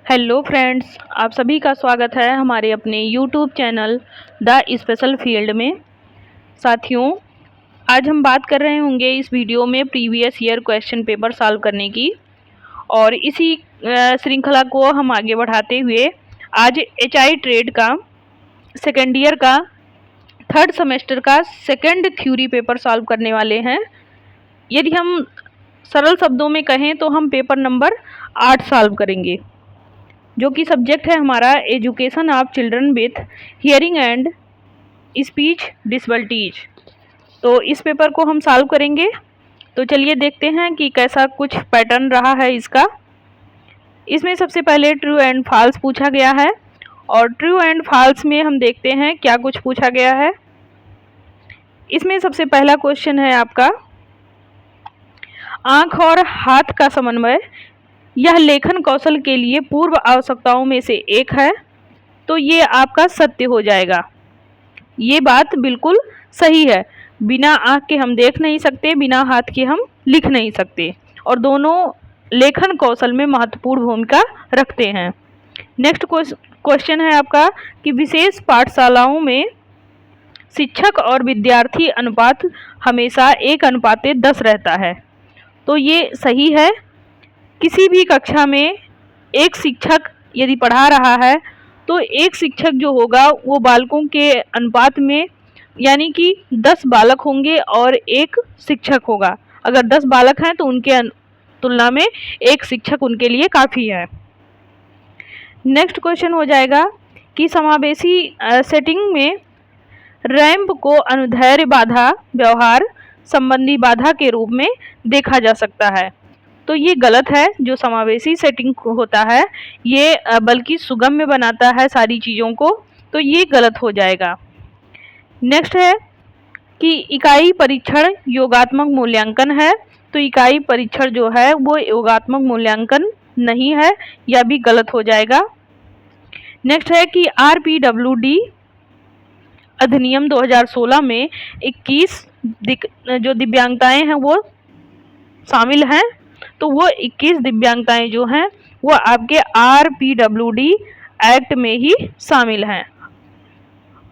Hello friends, आप सभी का स्वागत है हमारे अपने YouTube channel the special field में। साथियों, आज हम बात कर रहे होंगे इस वीडियो में previous year question paper solve करने की, और इसी श्रृंखला को हम आगे बढ़ाते हुए आज एचआई ट्रेड का सेकेंड ईयर का थर्ड सेमेस्टर का सेकेंड थ्योरी पेपर सॉल्व करने वाले हैं। यदि हम सरल शब्दों में कहें तो हम पेपर नंबर 8 सॉल्व करेंगे, जो कि सब्जेक्ट है हमारा education of children with hearing and speech disabilities. तो इस पेपर को हम सॉल्व करेंगे। तो चलिए देखते हैं कि कैसा कुछ पैटर्न रहा है इसका। इसमें सबसे पहले ट्रू एंड फॉल्स पूछा गया है, और ट्रू एंड फॉल्स में हम देखते हैं क्या कुछ पूछा गया है। इसमें सबसे पहला क्वेश्चन है आपका, आंख और हाथ का समन्वय यह लेखन कौशल के लिए पूर्व आवश्यकताओं में से एक है। तो ये आपका सत्य हो जाएगा। ये बात बिल्कुल सही है। बिना आंख के हम देख नहीं सकते, बिना हाथ के हम लिख नहीं सकते, और दोनों लेखन कौशल में महत्वपूर्ण भूमिका रखते हैं। नेक्स्ट क्वेश्चन है आपका कि विशेष पाठशालाओं में शिक्षक और विद्यार्थी अनुपात हमेशा 1:10 रहता है। तो ये सही है। किसी भी कक्षा में एक शिक्षक यदि पढ़ा रहा है तो एक शिक्षक जो होगा वो बालकों के अनुपात में, यानी कि 10 बालक होंगे और एक शिक्षक होगा। अगर 10 बालक हैं तो उनके तुलना में एक शिक्षक उनके लिए काफ़ी है। नेक्स्ट क्वेश्चन हो जाएगा कि समावेशी सेटिंग में रैंप को अनुदैर्ध्य बाधा व्यवहार संबंधी बाधा के रूप में देखा जा सकता है। तो ये गलत है। जो समावेशी सेटिंग होता है ये बल्कि सुगम्य बनाता है सारी चीज़ों को, तो ये गलत हो जाएगा। नेक्स्ट है कि इकाई परीक्षण योगात्मक मूल्यांकन है। तो इकाई परीक्षण जो है वो योगात्मक मूल्यांकन नहीं है, यह भी गलत हो जाएगा। नेक्स्ट है कि RPWD अधिनियम 2016 में 21 जो दिव्यांगताएं हैं वो शामिल हैं। तो वो 21 दिव्यांगताएं जो हैं वो आपके RPWD एक्ट में ही शामिल हैं।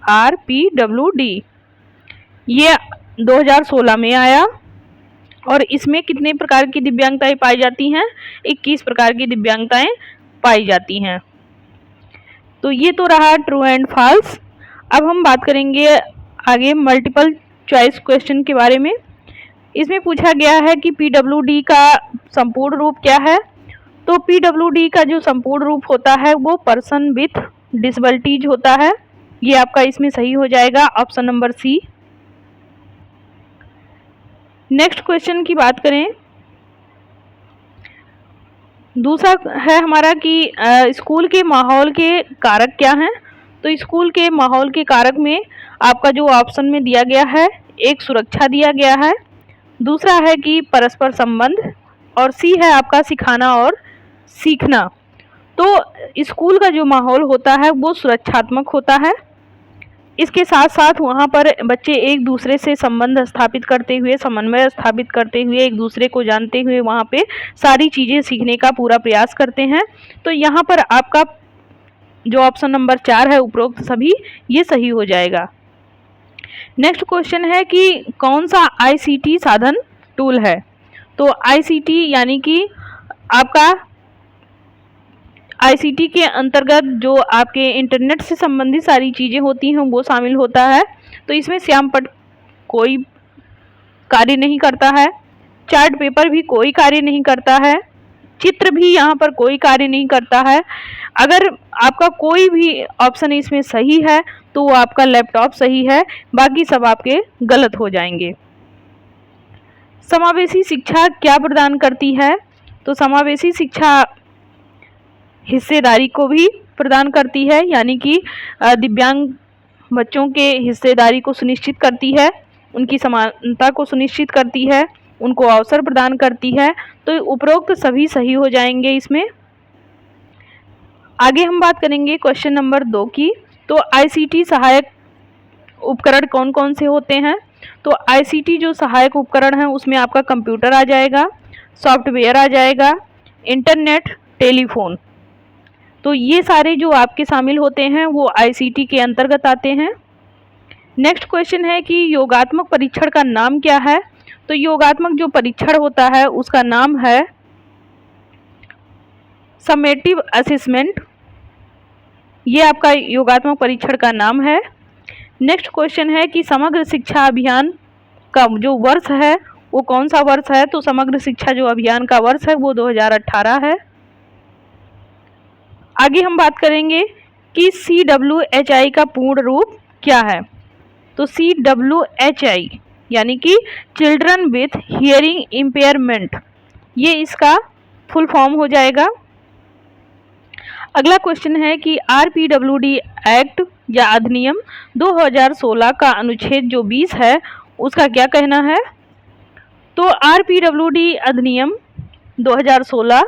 RPWD ये 2016 में आया, और इसमें कितने प्रकार की दिव्यांगताएं पाई जाती हैं? 21 प्रकार की दिव्यांगताएं पाई जाती हैं। तो ये तो रहा ट्रू एंड फॉल्स। अब हम बात करेंगे आगे मल्टीपल चॉइस क्वेश्चन के बारे में। इसमें पूछा गया है कि PWD का संपूर्ण रूप क्या है। तो PWD का जो संपूर्ण रूप होता है वो पर्सन विथ डिसेबिलिटीज होता है। ये आपका इसमें सही हो जाएगा, option number C. Next question की बात करें, दूसरा है हमारा कि स्कूल के माहौल के कारक क्या हैं। तो स्कूल के माहौल के कारक में आपका जो ऑप्शन में दिया गया है, एक सुरक्षा दिया गया है, दूसरा है कि परस्पर संबंध, और सी है आपका सिखाना और सीखना। तो स्कूल का जो माहौल होता है वो सुरक्षात्मक होता है। इसके साथ साथ वहाँ पर बच्चे एक दूसरे से संबंध स्थापित करते हुए, समन्वय स्थापित करते हुए, एक दूसरे को जानते हुए वहाँ पे सारी चीज़ें सीखने का पूरा प्रयास करते हैं। तो यहाँ पर आपका जो ऑप्शन नंबर 4 है उपरोक्त सभी, ये सही हो जाएगा। नेक्स्ट क्वेश्चन है कि कौन सा ICT साधन टूल है। तो ICT यानी कि आपका ICT के अंतर्गत जो आपके इंटरनेट से संबंधित सारी चीज़ें होती हैं वो शामिल होता है। तो इसमें श्यामपट्ट कोई कार्य नहीं करता है, चार्ट पेपर भी कोई कार्य नहीं करता है, चित्र भी यहाँ पर कोई कार्य नहीं करता है। अगर आपका कोई भी ऑप्शन इसमें सही है तो वो आपका लैपटॉप सही है, बाकी सब आपके गलत हो जाएंगे। समावेशी शिक्षा क्या प्रदान करती है। तो समावेशी शिक्षा हिस्सेदारी को भी प्रदान करती है, यानी कि दिव्यांग बच्चों के हिस्सेदारी को सुनिश्चित करती है, उनकी समानता को सुनिश्चित करती है, उनको अवसर प्रदान करती है। तो उपरोक्त सभी सही हो जाएंगे इसमें। आगे हम बात करेंगे क्वेश्चन नंबर 2 की। तो ICT सहायक उपकरण कौन कौन से होते हैं। तो ICT जो सहायक उपकरण है उसमें आपका कंप्यूटर आ जाएगा, सॉफ्टवेयर आ जाएगा, इंटरनेट, टेलीफोन। तो ये सारे जो आपके शामिल होते हैं वो आईसीटी के अंतर्गत आते हैं। नेक्स्ट क्वेश्चन है कि योगात्मक परीक्षण का नाम क्या है? तो योगात्मक जो परीक्षण होता है उसका नाम है समेटिव असेसमेंट। ये आपका योगात्मक परीक्षण का नाम है। नेक्स्ट क्वेश्चन है कि समग्र शिक्षा अभियान का जो वर्ष है वो कौन सा वर्ष है? तो समग्र शिक्षा जो अभियान का वर्ष है वो 2018 है। आगे हम बात करेंगे कि CWHI का पूर्ण रूप क्या है? तो CWHI यानी कि चिल्ड्रन विथ हियरिंग इम्पेयरमेंट, ये इसका फुल फॉर्म हो जाएगा। अगला क्वेश्चन है कि RPWD एक्ट या अधिनियम 2016 का अनुच्छेद जो 20 है उसका क्या कहना है? तो RPWD अधिनियम 2016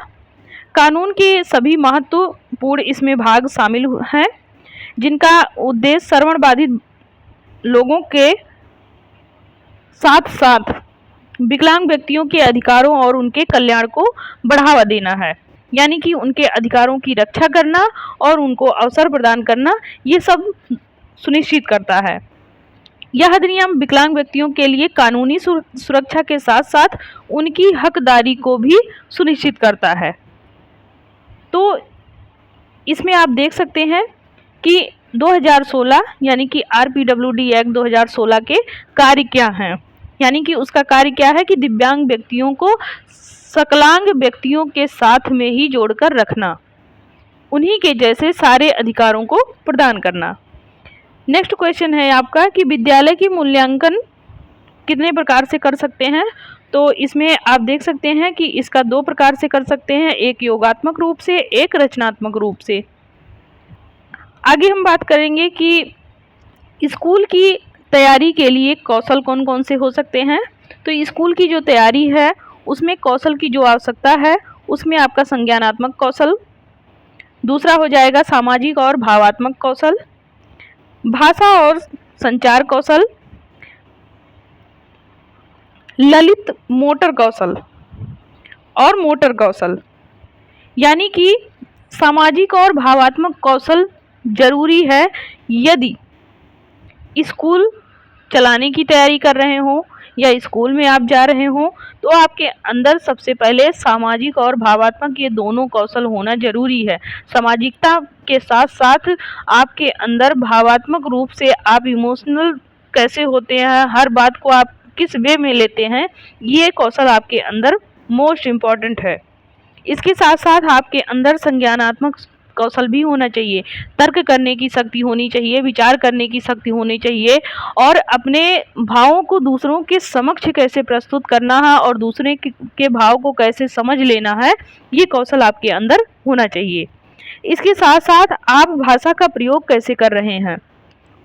कानून के सभी महत्वपूर्ण इसमें भाग शामिल हैं जिनका उद्देश्य श्रवण बाधित लोगों के साथ साथ विकलांग व्यक्तियों के अधिकारों और उनके कल्याण को बढ़ावा देना है, यानी कि उनके अधिकारों की रक्षा करना और उनको अवसर प्रदान करना, ये सब सुनिश्चित करता है। यह अधिनियम विकलांग व्यक्तियों के लिए कानूनी सुरक्षा के साथ साथ उनकी हकदारी को भी सुनिश्चित करता है। तो इसमें आप देख सकते हैं कि 2016 यानी कि RPWD एक्ट 2016 के कार्य क्या हैं, यानी कि उसका कार्य क्या है कि दिव्यांग व्यक्तियों को सकलांग व्यक्तियों के साथ में ही जोड़कर रखना, उन्हीं के जैसे सारे अधिकारों को प्रदान करना। नेक्स्ट क्वेश्चन है आपका कि विद्यालय की मूल्यांकन कितने प्रकार से कर सकते हैं? तो इसमें आप देख सकते हैं कि इसका 2 प्रकार से कर सकते हैं, एक योगात्मक रूप से, एक रचनात्मक रूप से। आगे हम बात करेंगे कि स्कूल की तैयारी के लिए कौशल कौन कौन से हो सकते हैं। तो स्कूल की जो तैयारी है उसमें कौशल की जो आवश्यकता है उसमें आपका संज्ञानात्मक कौशल, दूसरा हो जाएगा सामाजिक और भावात्मक कौशल, भाषा और संचार कौशल, ललित मोटर कौशल और मोटर कौशल। यानी कि सामाजिक और भावात्मक कौशल जरूरी है यदि स्कूल चलाने की तैयारी कर रहे हो या स्कूल में आप जा रहे हो, तो आपके अंदर सबसे पहले सामाजिक और भावात्मक ये दोनों कौशल होना जरूरी है। सामाजिकता के साथ साथ आपके अंदर भावात्मक रूप से आप इमोशनल कैसे होते हैं, हर बात को आप किस वे में लेते हैं, ये कौशल आपके अंदर मोस्ट इम्पॉर्टेंट है। इसके साथ साथ आपके अंदर संज्ञानात्मक कौशल भी होना चाहिए, तर्क करने की शक्ति होनी चाहिए, विचार करने की शक्ति होनी चाहिए और अपने भावों को दूसरों के समक्ष कैसे प्रस्तुत करना है और दूसरे के भाव को कैसे समझ लेना है, ये कौशल आपके अंदर होना चाहिए। इसके साथ साथ आप भाषा का प्रयोग कैसे कर रहे हैं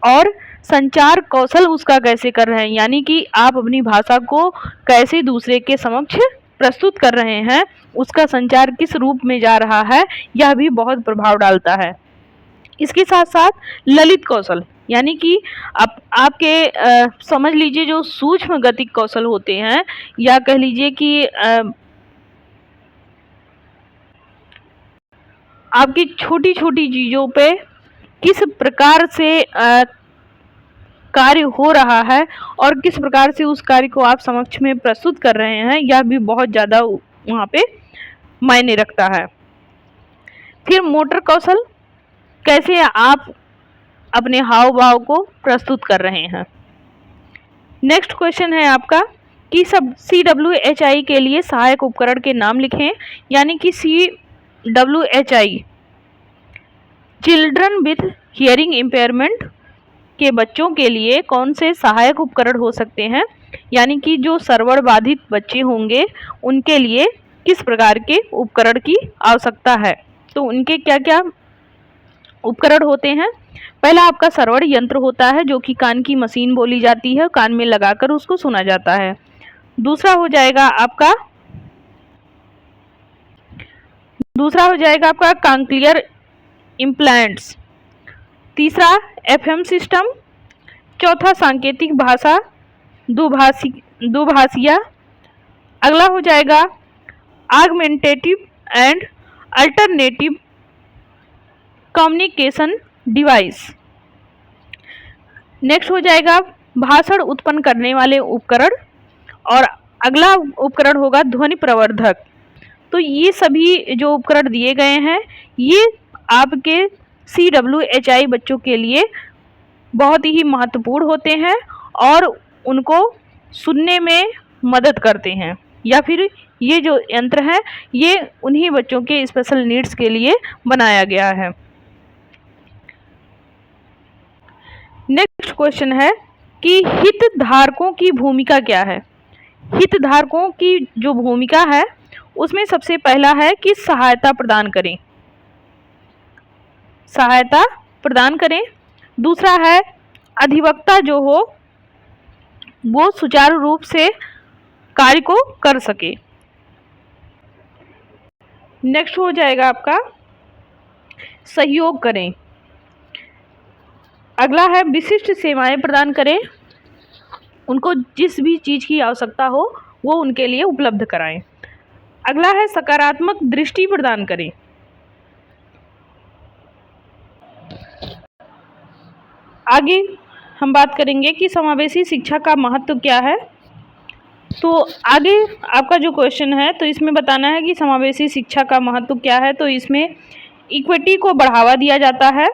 और संचार कौशल उसका कैसे कर रहे हैं, यानी कि आप अपनी भाषा को कैसे दूसरे के समक्ष प्रस्तुत कर रहे हैं, उसका संचार किस रूप में जा रहा है, यह भी बहुत प्रभाव डालता है। इसके साथ साथ ललित कौशल, यानी कि आपके समझ लीजिए जो सूक्ष्म गतिक कौशल होते हैं या कह लीजिए कि आपकी छोटी छोटी चीज़ों पे किस प्रकार से कार्य हो रहा है और किस प्रकार से उस कार्य को आप समक्ष में प्रस्तुत कर रहे हैं, यह भी बहुत ज़्यादा वहाँ पे मायने रखता है। फिर मोटर कौशल, कैसे आप अपने हाव भाव को प्रस्तुत कर रहे हैं। नेक्स्ट क्वेश्चन है आपका कि सब CWHI के लिए सहायक उपकरण के नाम लिखें, यानी कि CWHI children with hearing impairment के बच्चों के लिए कौन से सहायक उपकरण हो सकते हैं, यानी कि जो श्रवण बाधित बच्चे होंगे उनके लिए किस प्रकार के उपकरण की आवश्यकता है। तो उनके क्या क्या उपकरण होते हैं। पहला आपका श्रवण यंत्र होता है जो कि कान की मशीन बोली जाती है, कान में लगाकर उसको सुना जाता है। दूसरा हो जाएगा आपका कॉक्लियर इम्प्लांट्स। तीसरा FM सिस्टम। चौथा सांकेतिक भाषा दुभाषिया। अगला हो जाएगा augmentative and alternative communication device. Next हो जाएगा भाषण उत्पन्न करने वाले उपकरण, और अगला उपकरण होगा ध्वनि प्रवर्धक। तो ये सभी जो उपकरण दिए गए हैं ये आपके CWHI बच्चों के लिए बहुत ही महत्वपूर्ण होते हैं और उनको सुनने में मदद करते हैं, या फिर ये जो यंत्र है ये उन्हीं बच्चों के स्पेशल नीड्स के लिए बनाया गया है। नेक्स्ट क्वेश्चन है कि हितधारकों की भूमिका क्या है। हितधारकों की जो भूमिका है उसमें सबसे पहला है कि सहायता प्रदान करें, सहायता प्रदान करें। दूसरा है अधिवक्ता जो हो वो सुचारू रूप से कार्य को कर सके। नेक्स्ट हो जाएगा आपका सहयोग करें। अगला है विशिष्ट सेवाएं प्रदान करें, उनको जिस भी चीज़ की आवश्यकता हो वो उनके लिए उपलब्ध कराएं। अगला है सकारात्मक दृष्टि प्रदान करें। आगे हम बात करेंगे कि समावेशी शिक्षा का महत्व क्या है। तो आगे आपका जो क्वेश्चन है तो इसमें बताना है कि समावेशी शिक्षा का महत्व क्या है। तो इसमें इक्विटी को बढ़ावा दिया जाता है,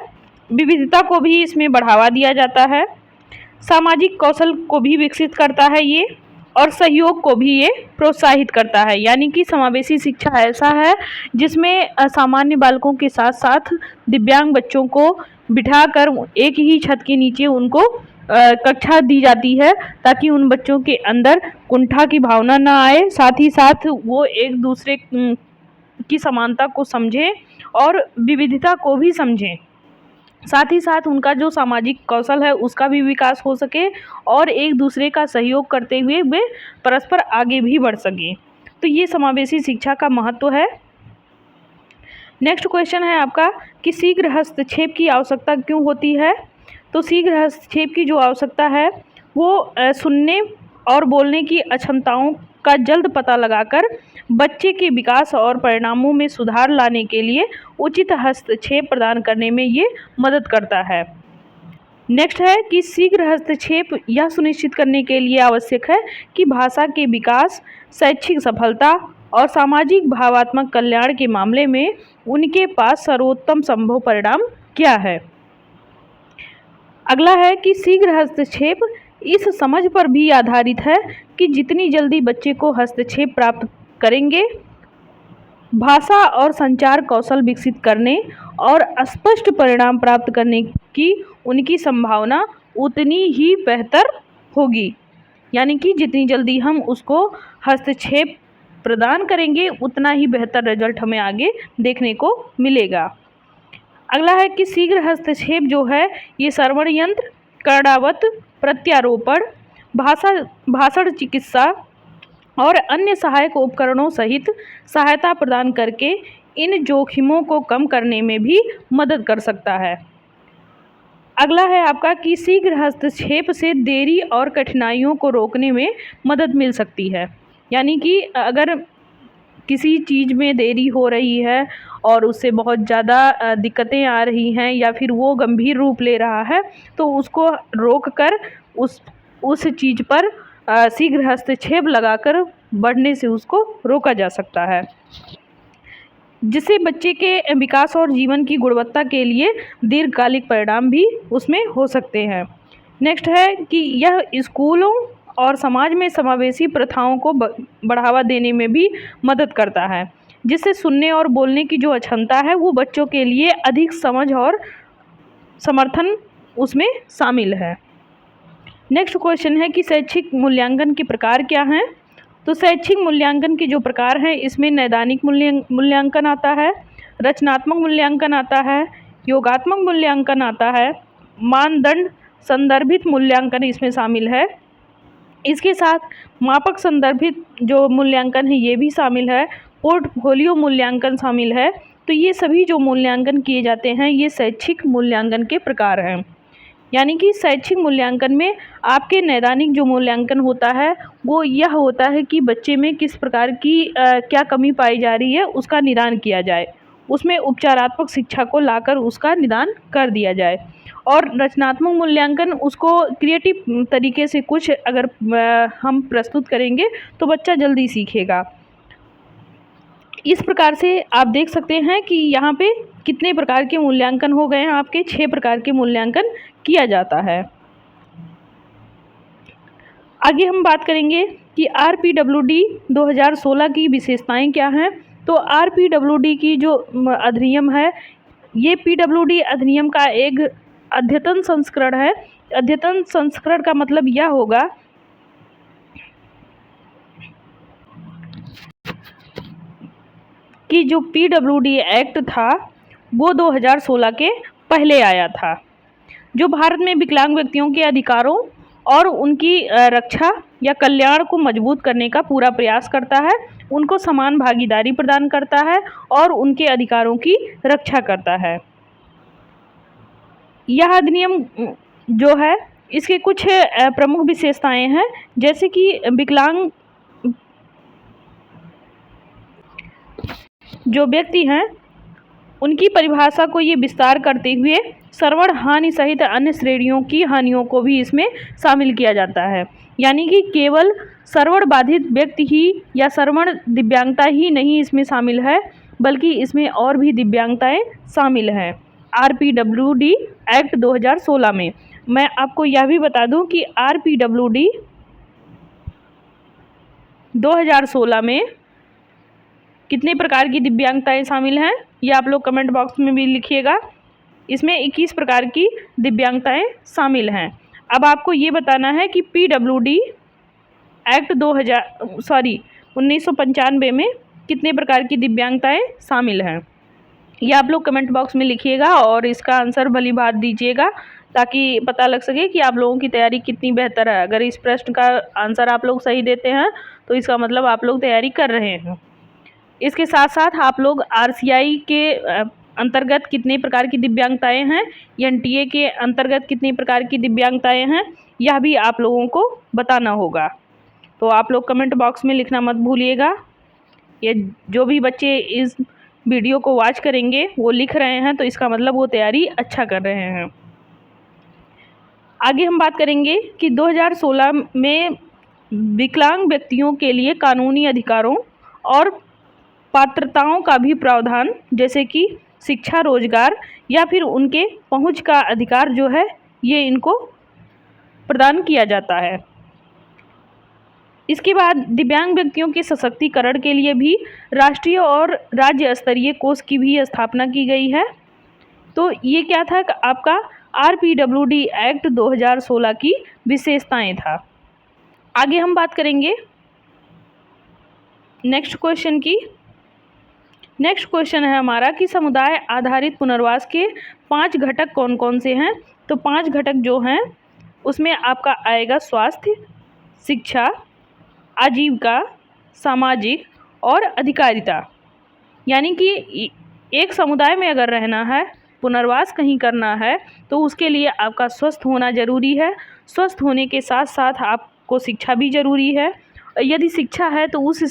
विविधता को भी इसमें बढ़ावा दिया जाता है, सामाजिक कौशल को भी विकसित करता है ये, और सहयोग को भी ये प्रोत्साहित करता है। यानी कि समावेशी शिक्षा ऐसा है जिसमें असामान्य बालकों के साथ साथ दिव्यांग बच्चों को बिठाकर एक ही छत के नीचे उनको कक्षा दी जाती है ताकि उन बच्चों के अंदर कुंठा की भावना ना आए, साथ ही साथ वो एक दूसरे की समानता को समझें और विविधता को भी समझें। साथ ही साथ उनका जो सामाजिक कौशल है उसका भी विकास हो सके और एक दूसरे का सहयोग करते हुए वे परस्पर आगे भी बढ़ सकें। तो ये समावेशी शिक्षा का महत्व है। नेक्स्ट क्वेश्चन है आपका कि शीघ्र हस्तक्षेप की आवश्यकता क्यों होती है। तो शीघ्र हस्तक्षेप की जो आवश्यकता है वो सुनने और बोलने की अक्षमताओं का जल्द पता लगाकर बच्चे के विकास और परिणामों में सुधार लाने के लिए उचित हस्तक्षेप प्रदान करने में ये मदद करता है। नेक्स्ट है कि शीघ्र हस्तक्षेप यह सुनिश्चित करने के लिए आवश्यक है कि भाषा के विकास, शैक्षिक सफलता और सामाजिक भावात्मक कल्याण के मामले में उनके पास सर्वोत्तम संभव परिणाम क्या है। अगला है कि शीघ्र हस्तक्षेप इस समझ पर भी आधारित है कि जितनी जल्दी बच्चे को हस्तक्षेप प्राप्त करेंगे, भाषा और संचार कौशल विकसित करने और स्पष्ट परिणाम प्राप्त करने की उनकी संभावना उतनी ही बेहतर होगी। यानी कि जितनी जल्दी हम उसको हस्तक्षेप प्रदान करेंगे उतना ही बेहतर रिजल्ट हमें आगे देखने को मिलेगा। अगला है कि शीघ्र हस्तक्षेप जो है ये श्रवण यंत्र, कर्णावत, प्रत्यारोपण, भाषण चिकित्सा और अन्य सहायक उपकरणों सहित सहायता प्रदान करके इन जोखिमों को कम करने में भी मदद कर सकता है। अगला है आपका कि शीघ्र हस्तक्षेप से देरी और कठिनाइयों को रोकने में मदद मिल सकती है। यानी कि अगर किसी चीज़ में देरी हो रही है और उससे बहुत ज़्यादा दिक्कतें आ रही हैं या फिर वो गंभीर रूप ले रहा है तो उसको रोक कर उस चीज़ पर शीघ्र हस्तक्षेप लगाकर बढ़ने से उसको रोका जा सकता है, जिससे बच्चे के विकास और जीवन की गुणवत्ता के लिए दीर्घकालिक परिणाम भी उसमें हो सकते हैं। नेक्स्ट है कि यह स्कूलों और समाज में समावेशी प्रथाओं को बढ़ावा देने में भी मदद करता है, जिससे सुनने और बोलने की जो क्षमता है वो बच्चों के लिए अधिक समझ और समर्थन उसमें शामिल है। नेक्स्ट क्वेश्चन है कि शैक्षिक मूल्यांकन के प्रकार क्या हैं। तो शैक्षिक मूल्यांकन के जो प्रकार हैं इसमें नैदानिक मूल्यांकन आता है, रचनात्मक मूल्यांकन आता है, योगात्मक मूल्यांकन आता है, मानदंड संदर्भित मूल्यांकन इसमें शामिल है। इसके साथ मापक संदर्भित जो मूल्यांकन है ये भी शामिल है, पोर्टफोलियो मूल्यांकन शामिल है। तो ये सभी जो मूल्यांकन किए जाते हैं ये शैक्षिक मूल्यांकन के प्रकार हैं। यानी कि शैक्षिक मूल्यांकन में आपके नैदानिक जो मूल्यांकन होता है वो यह होता है कि बच्चे में किस प्रकार की क्या कमी पाई जा रही है उसका निदान किया जाए, उसमें उपचारात्मक शिक्षा को लाकर उसका निदान कर दिया जाए। और रचनात्मक मूल्यांकन उसको क्रिएटिव तरीके से कुछ अगर हम प्रस्तुत करेंगे तो बच्चा जल्दी सीखेगा। इस प्रकार से आप देख सकते हैं कि यहाँ पे कितने प्रकार के मूल्यांकन हो गए हैं। आपके 6 प्रकार के मूल्यांकन किया जाता है। आगे हम बात करेंगे कि RPWD 2016 की विशेषताएं क्या हैं। तो RPWD की जो अधिनियम है, ये PWD अधिनियम का एक अद्यतन संस्करण है। अद्यतन संस्करण का मतलब यह होगा कि जो PWD एक्ट था वो 2016 के पहले आया था, जो भारत में विकलांग व्यक्तियों के अधिकारों और उनकी रक्षा या कल्याण को मजबूत करने का पूरा प्रयास करता है, उनको समान भागीदारी प्रदान करता है और उनके अधिकारों की रक्षा करता है। यह अधिनियम जो है इसके कुछ प्रमुख विशेषताएं हैं, जैसे कि विकलांग जो व्यक्ति हैं उनकी परिभाषा को ये विस्तार करते हुए श्रवण हानि सहित अन्य श्रेणियों की हानियों को भी इसमें शामिल किया जाता है। यानी कि केवल श्रवण बाधित व्यक्ति ही या श्रवण दिव्यांगता ही नहीं इसमें शामिल है, बल्कि इसमें और भी दिव्यांगताएं शामिल हैं RPWD एक्ट 2016 में। मैं आपको यह भी बता दूं कि RPWD 2016 में कितने प्रकार की दिव्यांगताएं शामिल हैं, ये आप लोग कमेंट बॉक्स में भी लिखिएगा। इसमें 21 प्रकार की दिव्यांगताएं शामिल हैं। अब आपको ये बताना है कि PWD एक्ट 1995 में कितने प्रकार की दिव्यांगताएं शामिल हैं, ये आप लोग कमेंट बॉक्स में लिखिएगा और इसका आंसर भली बात दीजिएगा, ताकि पता लग सके कि आप लोगों की तैयारी कितनी बेहतर है। अगर इस प्रश्न का आंसर आप लोग सही देते हैं तो इसका मतलब आप लोग तैयारी कर रहे हैं। इसके साथ साथ आप लोग RCI के अंतर्गत कितने प्रकार की दिव्यांगताएं हैं, NTA के अंतर्गत कितनी प्रकार की दिव्यांगताएं हैं, यह भी आप लोगों को बताना होगा। तो आप लोग कमेंट बॉक्स में लिखना मत भूलिएगा। ये जो भी बच्चे इस वीडियो को वॉच करेंगे वो लिख रहे हैं तो इसका मतलब वो तैयारी अच्छा कर रहे हैं। आगे हम बात करेंगे कि 2016 में विकलांग व्यक्तियों के लिए कानूनी अधिकारों और पात्रताओं का भी प्रावधान, जैसे कि शिक्षा, रोजगार या फिर उनके पहुंच का अधिकार जो है ये इनको प्रदान किया जाता है। इसके बाद दिव्यांग व्यक्तियों के सशक्तिकरण के लिए भी राष्ट्रीय और राज्य स्तरीय कोष की भी स्थापना की गई है। तो ये क्या था, आपका RPWD एक्ट 2016 की विशेषताएं था। आगे हम बात करेंगे नेक्स्ट क्वेश्चन की। नेक्स्ट क्वेश्चन है हमारा कि समुदाय आधारित पुनर्वास के 5 घटक कौन कौन से हैं। तो 5 घटक जो हैं उसमें आपका आएगा स्वास्थ्य, शिक्षा, आजीविका, सामाजिक और अधिकारिता। यानी कि एक समुदाय में अगर रहना है, पुनर्वास कहीं करना है, तो उसके लिए आपका स्वस्थ होना ज़रूरी है। स्वस्थ होने के साथ साथ आपको शिक्षा भी ज़रूरी है। यदि शिक्षा है तो उस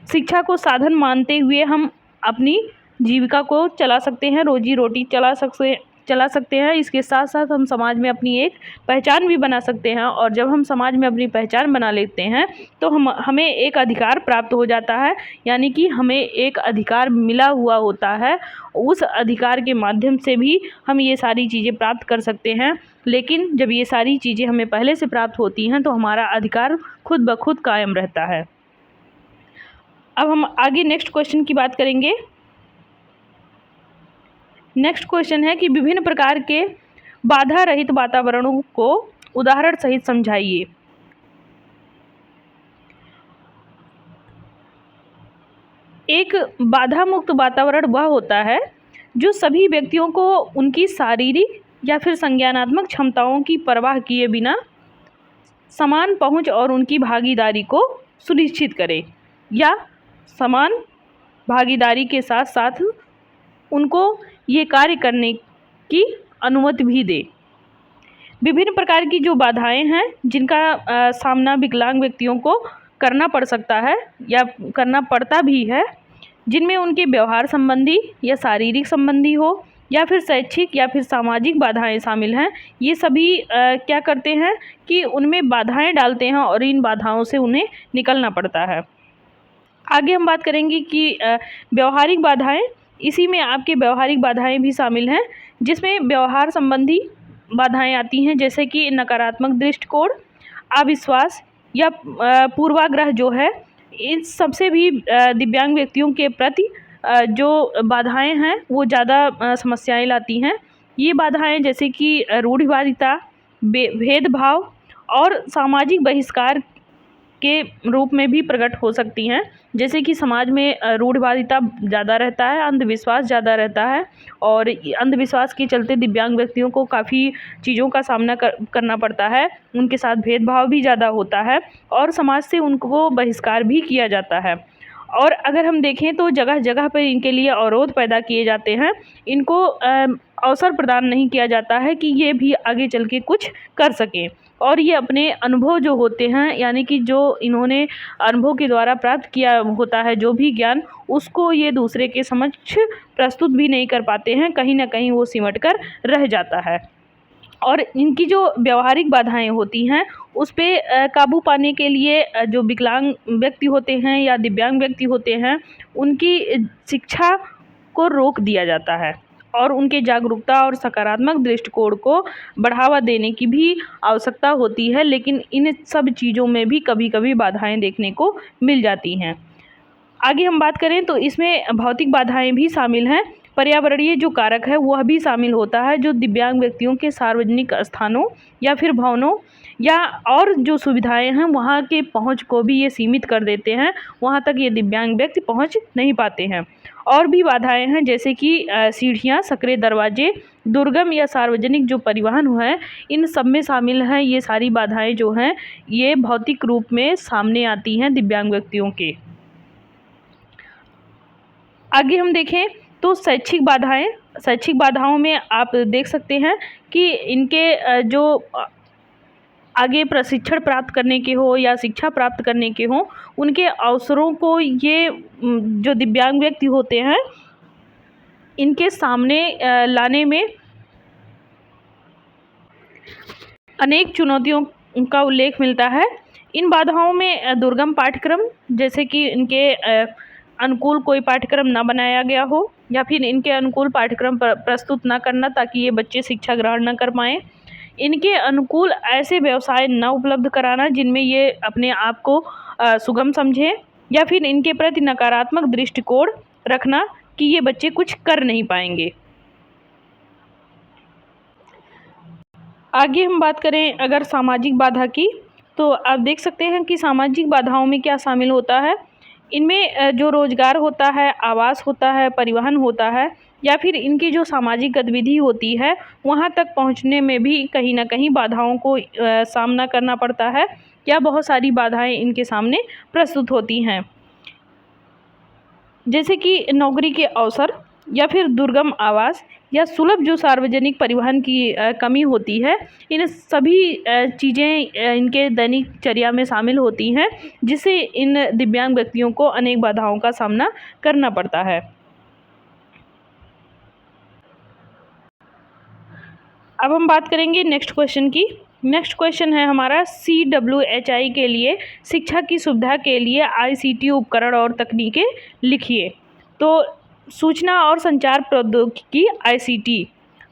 शिक्षा को साधन मानते हुए हम अपनी जीविका को चला सकते हैं, रोजी रोटी चला सकते हैं। इसके साथ साथ हम समाज में अपनी एक पहचान भी बना सकते हैं, और जब हम समाज में अपनी पहचान बना लेते हैं तो हमें एक अधिकार प्राप्त हो जाता है, यानी कि हमें एक अधिकार मिला हुआ होता है। उस अधिकार के माध्यम से भी हम ये सारी चीज़ें प्राप्त कर सकते हैं। लेकिन जब ये सारी चीज़ें हमें पहले से प्राप्त होती हैं तो हमारा अधिकार खुद ब खुद कायम रहता है। अब हम आगे नेक्स्ट क्वेश्चन की बात करेंगे। नेक्स्ट क्वेश्चन है कि विभिन्न प्रकार के बाधा रहित वातावरणों को उदाहरण सहित समझाइए। एक बाधा मुक्त वातावरण वह होता है जो सभी व्यक्तियों को उनकी शारीरिक या फिर संज्ञानात्मक क्षमताओं की परवाह किए बिना समान पहुंच और उनकी भागीदारी को सुनिश्चित करे, या समान भागीदारी के साथ साथ उनको ये कार्य करने की अनुमति भी दे। विभिन्न प्रकार की जो बाधाएं हैं जिनका सामना विकलांग व्यक्तियों को करना पड़ सकता है या करना पड़ता भी है, जिनमें उनके व्यवहार संबंधी या शारीरिक संबंधी हो या फिर शैक्षिक या फिर सामाजिक बाधाएं शामिल हैं। ये सभी क्या करते हैं कि उनमें बाधाएं डालते हैं और इन बाधाओं से उन्हें निकलना पड़ता है। आगे हम बात करेंगे कि व्यवहारिक बाधाएं, इसी में आपके व्यवहारिक बाधाएं भी शामिल हैं, जिसमें व्यवहार संबंधी बाधाएं आती हैं, जैसे कि नकारात्मक दृष्टिकोण, अविश्वास या पूर्वाग्रह जो है। इन सबसे भी दिव्यांग व्यक्तियों के प्रति जो बाधाएं हैं वो ज़्यादा समस्याएं लाती हैं। ये बाधाएं जैसे कि रूढ़िवादिता, भेदभाव और सामाजिक बहिष्कार के रूप में भी प्रकट हो सकती हैं। जैसे कि समाज में रूढ़िवादिता ज़्यादा रहता है, अंधविश्वास ज़्यादा रहता है और अंधविश्वास के चलते दिव्यांग व्यक्तियों को काफ़ी चीज़ों का सामना करना पड़ता है। उनके साथ भेदभाव भी ज़्यादा होता है और समाज से उनको बहिष्कार भी किया जाता है। और अगर हम देखें तो जगह जगह पर इनके लिए अवरोध पैदा किए जाते हैं। इनको अवसर प्रदान नहीं किया जाता है कि ये भी आगे चल के कुछ कर सकें और ये अपने अनुभव जो होते हैं, यानी कि जो इन्होंने अनुभव के द्वारा प्राप्त किया होता है जो भी ज्ञान, उसको ये दूसरे के समक्ष प्रस्तुत भी नहीं कर पाते हैं। कहीं ना कहीं वो सिमट कर रह जाता है। और इनकी जो व्यवहारिक बाधाएं होती हैं उस पे काबू पाने के लिए जो विकलांग व्यक्ति होते हैं या दिव्यांग व्यक्ति होते हैं, उनकी शिक्षा को रोक दिया जाता है और उनके जागरूकता और सकारात्मक दृष्टिकोण को बढ़ावा देने की भी आवश्यकता होती है। लेकिन इन सब चीज़ों में भी कभी कभी बाधाएं देखने को मिल जाती हैं। आगे हम बात करें तो इसमें भौतिक बाधाएं भी शामिल हैं। पर्यावरणीय जो कारक है वह भी शामिल होता है, जो दिव्यांग व्यक्तियों के सार्वजनिक स्थानों या फिर भवनों या और जो सुविधाएं हैं वहाँ के पहुँच को भी ये सीमित कर देते हैं। वहाँ तक ये दिव्यांग व्यक्ति पहुँच नहीं पाते हैं। और भी बाधाएं हैं, जैसे कि सीढ़ियाँ, संकरे दरवाजे, दुर्गम या सार्वजनिक जो परिवहन है, इन सब में शामिल हैं। ये सारी बाधाएं जो हैं ये भौतिक रूप में सामने आती हैं दिव्यांग व्यक्तियों के। आगे हम देखें तो शैक्षिक बाधाएं, शैक्षिक बाधाओं में आप देख सकते हैं कि इनके जो आगे प्रशिक्षण प्राप्त करने के हो या शिक्षा प्राप्त करने के हो, उनके अवसरों को ये जो दिव्यांग व्यक्ति होते हैं इनके सामने लाने में अनेक चुनौतियों का उल्लेख मिलता है। इन बाधाओं में दुर्गम पाठ्यक्रम, जैसे कि इनके अनुकूल कोई पाठ्यक्रम ना बनाया गया हो या फिर इनके अनुकूल पाठ्यक्रम प्रस्तुत ना करना ताकि ये बच्चे शिक्षा ग्रहण न कर पाएँ। इनके अनुकूल ऐसे व्यवसाय न उपलब्ध कराना जिनमें ये अपने आप को सुगम समझें, या फिर इनके प्रति नकारात्मक दृष्टिकोण रखना कि ये बच्चे कुछ कर नहीं पाएंगे। आगे हम बात करें अगर सामाजिक बाधा की, तो आप देख सकते हैं कि सामाजिक बाधाओं में क्या शामिल होता है। इनमें जो रोजगार होता है, आवास होता है, परिवहन होता है या फिर इनकी जो सामाजिक गतिविधि होती है वहाँ तक पहुँचने में भी कहीं ना कहीं बाधाओं को सामना करना पड़ता है या बहुत सारी बाधाएं इनके सामने प्रस्तुत होती हैं। जैसे कि नौकरी के अवसर या फिर दुर्गम आवास या सुलभ जो सार्वजनिक परिवहन की कमी होती है। इन सभी चीज़ें इनके दैनिकचर्या में शामिल होती हैं, जिससे इन दिव्यांग व्यक्तियों को अनेक बाधाओं का सामना करना पड़ता है। अब हम बात करेंगे नेक्स्ट क्वेश्चन की। नेक्स्ट क्वेश्चन है हमारा CWHI के लिए शिक्षा की सुविधा के लिए ICT उपकरण और तकनीकें लिखिए। तो सूचना और संचार प्रौद्योगिकी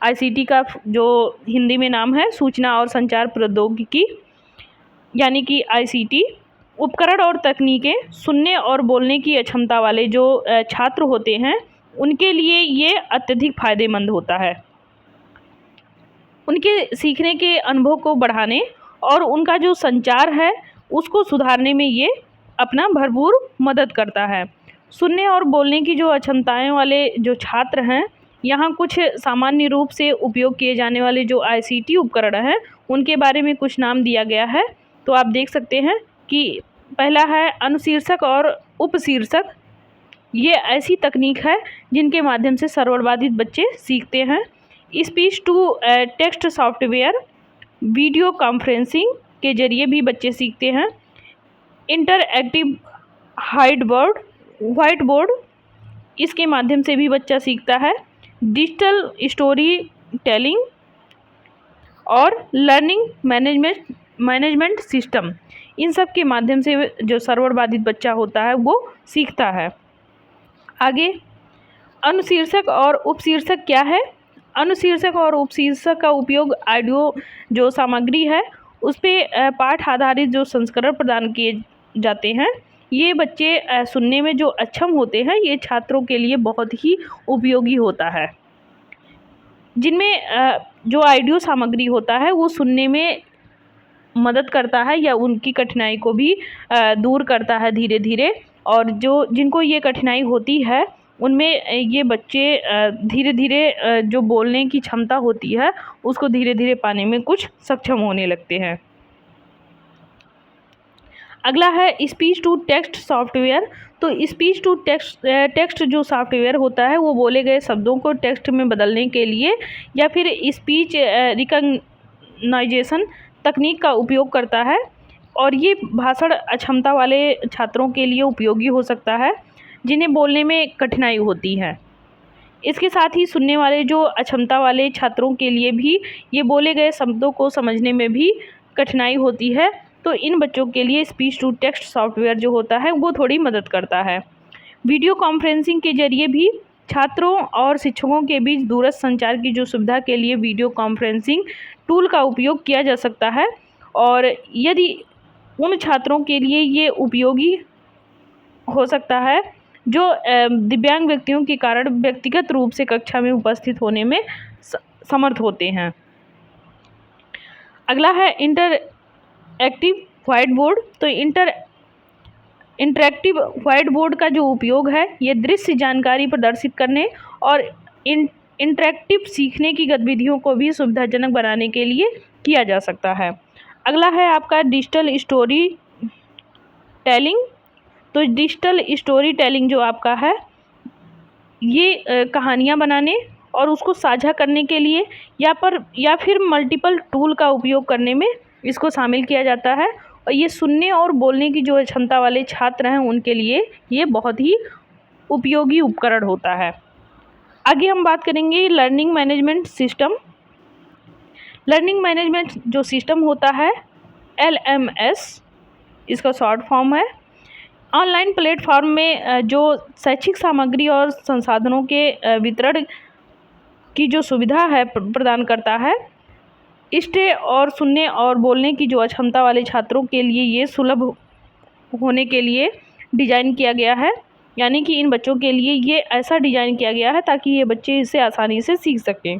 ICT का जो हिंदी में नाम है सूचना और संचार प्रौद्योगिकी यानी कि ICT उपकरण और तकनीकें सुनने और बोलने की अक्षमता वाले जो छात्र होते हैं उनके लिए ये अत्यधिक फायदेमंद होता है। उनके सीखने के अनुभव को बढ़ाने और उनका जो संचार है उसको सुधारने में ये अपना भरपूर मदद करता है। सुनने और बोलने की जो अक्षमताएं वाले जो छात्र हैं, यहाँ कुछ सामान्य रूप से उपयोग किए जाने वाले जो ICT उपकरण हैं उनके बारे में कुछ नाम दिया गया है। तो आप देख सकते हैं कि पहला है अनुशीर्षक और उपशीर्षक। ये ऐसी तकनीक है जिनके माध्यम से श्रवणबाधित बच्चे सीखते हैं। Speech to text software, video conferencing के जरिए भी बच्चे सीखते हैं। इंटरएक्टिव वाइट बोर्ड इसके माध्यम से भी बच्चा सीखता है। डिजिटल स्टोरी टेलिंग और लर्निंग मैनेजमेंट सिस्टम, इन सब के माध्यम से जो सर्वर बाधित बच्चा होता है वो सीखता है। आगे अनुशीर्षक और उपशीर्षक क्या है? अनुशीर्षक और उपशीर्षक का उपयोग ऑडियो जो सामग्री है उस पर पाठ आधारित जो संस्करण प्रदान किए जाते हैं, ये बच्चे सुनने में जो अक्षम होते हैं, ये छात्रों के लिए बहुत ही उपयोगी होता है। जिनमें जो ऑडियो सामग्री होता है वो सुनने में मदद करता है या उनकी कठिनाई को भी दूर करता है धीरे धीरे, और जिनको ये कठिनाई होती है उनमें ये बच्चे धीरे धीरे जो बोलने की क्षमता होती है उसको धीरे धीरे पाने में कुछ सक्षम होने लगते हैं। अगला है स्पीच टू टेक्स्ट सॉफ्टवेयर। तो स्पीच टू टेक्स्ट जो सॉफ्टवेयर होता है वो बोले गए शब्दों को टेक्स्ट में बदलने के लिए या फिर स्पीच रिकग्नाइजेशन तकनीक का उपयोग करता है, और ये भाषण अक्षमता वाले छात्रों के लिए उपयोगी हो सकता है जिन्हें बोलने में कठिनाई होती है। इसके साथ ही सुनने वाले जो अक्षमता वाले छात्रों के लिए भी ये बोले गए शब्दों को समझने में भी कठिनाई होती है, तो इन बच्चों के लिए स्पीच टू टेक्स्ट सॉफ्टवेयर जो होता है वो थोड़ी मदद करता है। वीडियो कॉन्फ्रेंसिंग के जरिए भी छात्रों और शिक्षकों के बीच दूरस्थ संचार की जो सुविधा के लिए वीडियो कॉन्फ्रेंसिंग टूल का उपयोग किया जा सकता है, और यदि उन छात्रों के लिए ये उपयोगी हो सकता है जो दिव्यांग व्यक्तियों के कारण व्यक्तिगत रूप से कक्षा में उपस्थित होने में समर्थ होते हैं। अगला है इंटरएक्टिव व्हाइट बोर्ड। तो इंटरएक्टिव व्हाइट बोर्ड का जो उपयोग है ये दृश्य जानकारी प्रदर्शित करने और इंटरएक्टिव सीखने की गतिविधियों को भी सुविधाजनक बनाने के लिए किया जा सकता है। अगला है आपका डिजिटल स्टोरी टेलिंग। तो डिजिटल स्टोरी टेलिंग जो आपका है ये कहानियाँ बनाने और उसको साझा करने के लिए या फिर मल्टीपल टूल का उपयोग करने में इसको शामिल किया जाता है, और ये सुनने और बोलने की जो क्षमता वाले छात्र हैं उनके लिए ये बहुत ही उपयोगी उपकरण होता है। आगे हम बात करेंगे learning management system. Learning management जो सिस्टम होता है LMS इसका शॉर्ट फॉर्म है। ऑनलाइन प्लेटफॉर्म में जो शैक्षिक सामग्री और संसाधनों के वितरण की जो सुविधा है प्रदान करता है। इससे और सुनने और बोलने की जो अक्षमता वाले छात्रों के लिए ये सुलभ होने के लिए डिज़ाइन किया गया है, यानी कि इन बच्चों के लिए ये ऐसा डिज़ाइन किया गया है ताकि ये बच्चे इसे आसानी से सीख सकें।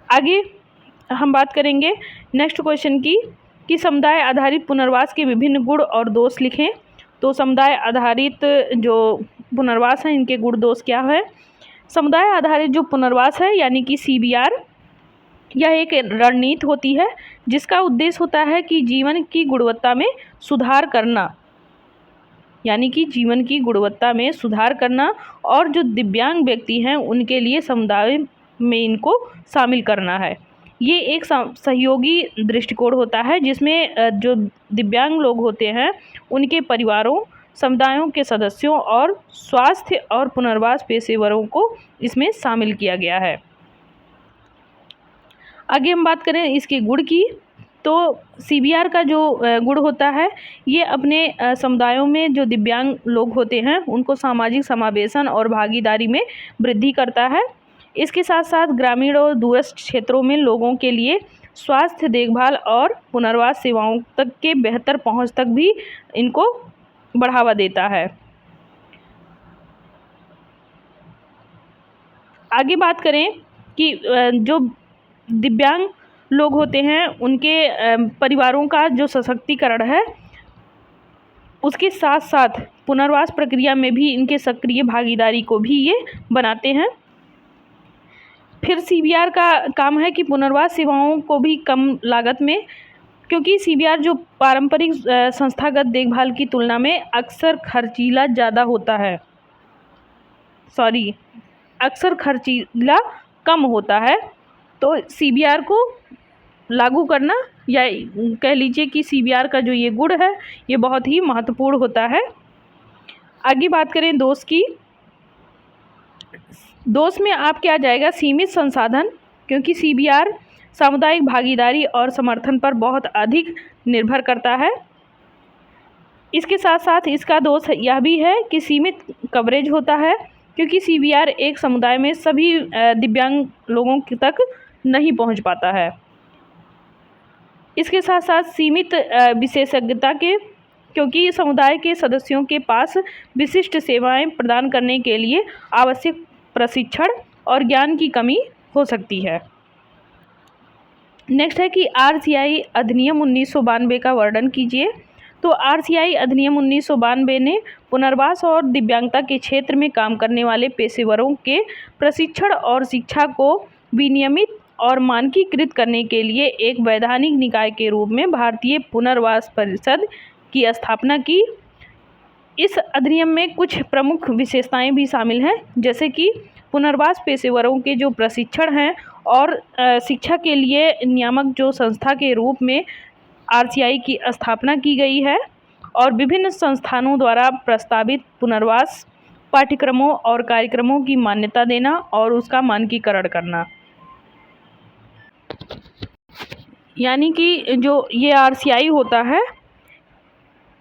आगे हम बात करेंगे नेक्स्ट क्वेश्चन की कि समुदाय आधारित पुनर्वास के विभिन्न गुण और दोष लिखें। तो समुदाय आधारित जो पुनर्वास है इनके गुण दोष क्या है? समुदाय आधारित जो पुनर्वास है यानी कि CBR, यह एक रणनीति होती है जिसका उद्देश्य होता है कि जीवन की गुणवत्ता में सुधार करना, यानी कि जीवन की गुणवत्ता में सुधार करना, और जो दिव्यांग व्यक्ति हैं उनके लिए समुदाय में इनको शामिल करना है। ये एक सहयोगी दृष्टिकोण होता है जिसमें जो दिव्यांग लोग होते हैं उनके परिवारों, समुदायों के सदस्यों और स्वास्थ्य और पुनर्वास पेशेवरों को इसमें शामिल किया गया है। आगे हम बात करें इसके गुण की, तो CBR का जो गुण होता है ये अपने समुदायों में जो दिव्यांग लोग होते हैं उनको सामाजिक समावेशन और भागीदारी में वृद्धि करता है। इसके साथ साथ ग्रामीण और दूरस्थ क्षेत्रों में लोगों के लिए स्वास्थ्य देखभाल और पुनर्वास सेवाओं तक के बेहतर पहुंच तक भी इनको बढ़ावा देता है। आगे बात करें कि जो दिव्यांग लोग होते हैं उनके परिवारों का जो सशक्तिकरण है उसके साथ साथ पुनर्वास प्रक्रिया में भी इनके सक्रिय भागीदारी को भी ये बनाते हैं। फिर CBR का काम है कि पुनर्वास सेवाओं को भी कम लागत में, क्योंकि CBR जो पारंपरिक संस्थागत देखभाल की तुलना में अक्सर खर्चीला कम होता है, तो CBR को लागू करना या कह लीजिए कि CBR का जो ये गुण है ये बहुत ही महत्वपूर्ण होता है। आगे बात करें दोष की, दोष में आपके आ जाएगा सीमित संसाधन, क्योंकि सीबीआर सामुदायिक भागीदारी और समर्थन पर बहुत अधिक निर्भर करता है। इसके साथ साथ इसका दोष यह भी है कि सीमित कवरेज होता है, क्योंकि सीबीआर एक समुदाय में सभी दिव्यांग लोगों तक नहीं पहुंच पाता है। इसके साथ साथ सीमित विशेषज्ञता के, क्योंकि समुदाय के सदस्यों के पास विशिष्ट सेवाएं प्रदान करने के लिए आवश्यक प्रशिक्षण और ज्ञान की कमी हो सकती है। नेक्स्ट है कि आरसीआई अधिनियम 1992 का वर्णन कीजिए। तो आरसीआई अधिनियम 1992 ने पुनर्वास और दिव्यांगता के क्षेत्र में काम करने वाले पेशेवरों के प्रशिक्षण और शिक्षा को विनियमित और मानकीकृत करने के लिए एक वैधानिक निकाय के रूप में भारतीय पुनर्वास परिषद की स्थापना की। इस अधिनियम में कुछ प्रमुख विशेषताएं भी शामिल हैं, जैसे कि पुनर्वास पेशेवरों के जो प्रशिक्षण हैं और शिक्षा के लिए नियामक जो संस्था के रूप में आरसीआई की स्थापना की गई है, और विभिन्न संस्थानों द्वारा प्रस्तावित पुनर्वास पाठ्यक्रमों और कार्यक्रमों की मान्यता देना और उसका मानकीकरण करना। यानी कि जो ये आरसीआई होता है,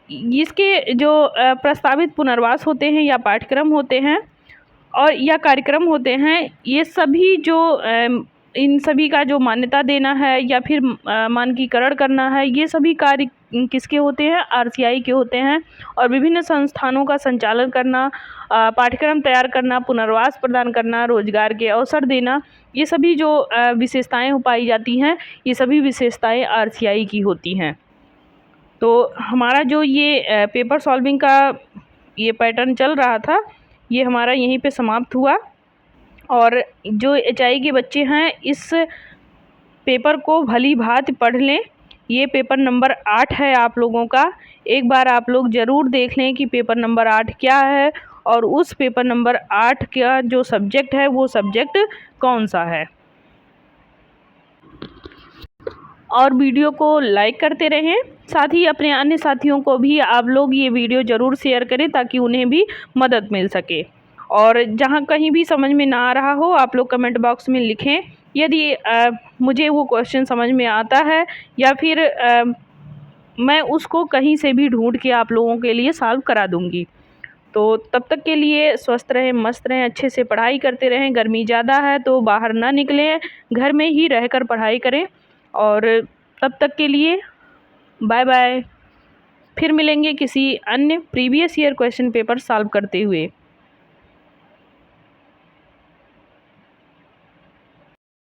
इसके जो प्रस्तावित पुनर्वास होते हैं या पाठ्यक्रम होते हैं और या कार्यक्रम होते हैं, ये सभी जो इन सभी का जो मान्यता देना है या फिर मानकीकरण करना है, ये सभी कार्य किसके होते हैं? आरसीआई के होते हैं। और विभिन्न संस्थानों का संचालन करना, पाठ्यक्रम तैयार करना, पुनर्वास प्रदान करना, रोजगार के अवसर देना, ये सभी जो विशेषताएं पाई जाती हैं, ये सभी विशेषताएं आरसीआई की होती हैं। तो हमारा जो ये पेपर सॉल्विंग का ये पैटर्न चल रहा था, ये हमारा यहीं पे समाप्त हुआ। और जो एचआई के बच्चे हैं, इस पेपर को भली भांति पढ़ लें। ये पेपर नंबर 8 है आप लोगों का। एक बार आप लोग ज़रूर देख लें कि पेपर नंबर 8 क्या है और उस पेपर नंबर 8 का जो सब्जेक्ट है वो सब्जेक्ट कौन सा है। और वीडियो को लाइक करते रहें, साथ ही अपने अन्य साथियों को भी आप लोग ये वीडियो ज़रूर शेयर करें ताकि उन्हें भी मदद मिल सके। और जहाँ कहीं भी समझ में ना आ रहा हो, आप लोग कमेंट बॉक्स में लिखें। यदि मुझे वो क्वेश्चन समझ में आता है या फिर मैं उसको कहीं से भी ढूंढ के आप लोगों के लिए सॉल्व करा दूंगी। तो तब तक के लिए स्वस्थ रहें, मस्त रहें, अच्छे से पढ़ाई करते रहें। गर्मी ज़्यादा है तो बाहर ना निकलें, घर में ही रहकर पढ़ाई करें। और तब तक के लिए बाय बाय। फिर मिलेंगे किसी अन्य previous year question paper solve करते हुए।